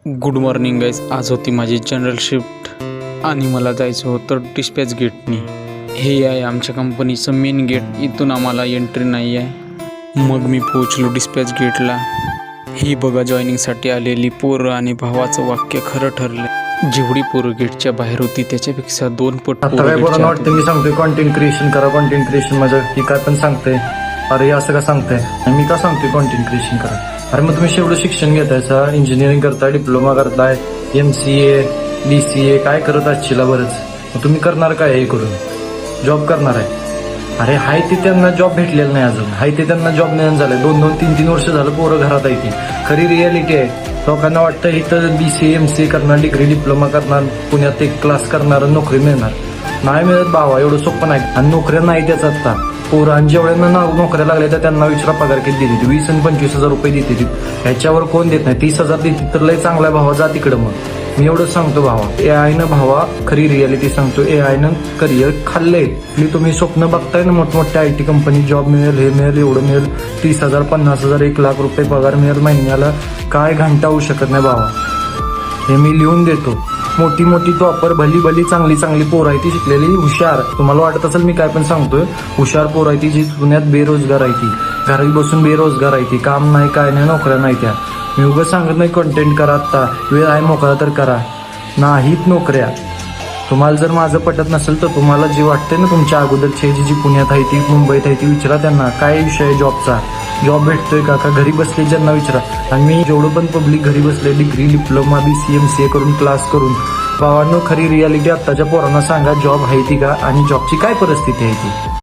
Good morning guys. आज होती माझी जनरल शिफ्ट आणि मला जायचं होतं डिस्पॅच गेटनी. हे आहे आमच्या कंपनीचं मेन गेट. इथून आम्हाला एंट्री नाही आहे. मग मी पोहोचलो डिस्पॅच गेटला. ही बघा जॉईनिंगसाठी आलेली पोरं आणि भावाचं वाक्य खरं ठरलं. जेवढी पोरं गेटच्या बाहेर होती त्याच्यापेक्षा 2 पट आता काय बोला वाटतं. मी सांगतोय कॉन्टेंट क्रिएशन करा, कॉन्टेंट क्रिएशन माझं ही काय पण सांगतंय. अरे असं का सांगताय आणि मी का सांगतोय कॉन्टेंट क्रिएशन करा. अरे मग तुम्ही एवढं शिक्षण घेतायचा, इंजिनिअरिंग करताय, डिप्लोमा करताय, MCA DCA काय करत असशील बरंच. मग तुम्ही करणार काय हे करून? जॉब करणार आहे. अरे हाय ते त्यांना जॉब भेटलेला नाही अजून. हाय ते त्यांना जॉब नाही झालाय. 2-2, 3-3 वर्ष झालं पोरं घरात आहे. ती खरी रियालिटी आहे. लोकांना वाटतं इथं BCA MCA करणार, डिग्री डिप्लोमा करणार, पुण्यात एक क्लास करणार, नोकरी मिळणार. नाही मिळत भावा, एवढं सोपं नाही. आणि नोकऱ्या नाही त्याच आता. पोरांना जेवढ्यांना नोकऱ्या लागल्या तर त्यांना विचारा पगार किती देते. 20 आणि 25,000 रुपये देते. ह्याच्यावर कोण देत नाही. 30,000 देते तर लय चांगला भावा, जा तिकडं. मग मी एवढंच सांगतो भावा, AI न भावा खरी रियालिटी सांगतो. AI न करिअर खाल्लंय. तुम्ही स्वप्न बघताय ना, मोठमोठ्या IT कंपनी जॉब मिळेल, हे मिळेल, एवढं मिळेल, 30,000 50,000 1 लाख रुपये पगार मिळेल महिन्याला. काय घंटा होऊ शकत नाही भावा. हे मी लिहून देतो. मोठी मोठी टॉपर, भली चांगली पोरं आहे ती, शिकलेली हुशार. तुम्हाला वाटत असेल मी काय पण सांगतोय. हुशार पोरं आहे ती जी पुण्यात बेरोजगार आहे. ती घरी बसून बेरोजगार आहे. ती काम नाही, काय नाही, नोकऱ्या नाही त्या. मी उगाच सांगत नाही कंटेंट करा, आता वेळ आहे मोकळा तर करा. नाहीत नोकऱ्या. तुम्हाला जर माझं पटत नसेल तर तुम्हाला जे वाटतंय ना तुमच्या अगोदरची जी पुण्यात आहे ती, मुंबईत आहे ती, विचारा त्यांना काय विषय आहे जॉबचा. जॉब भेटतोय का घरी बसले ज्यांना विचारा. आणि मी जेवढं पण पब्लिक घरी बसले, डिग्री डिप्लोमा BCA MCA करून, क्लास करून, भावांनो खरी रियालिटी आत्ताच्या पोरांना सांगा. जॉब आहे ती का आणि जॉबची काय परिस्थिती आहे ती.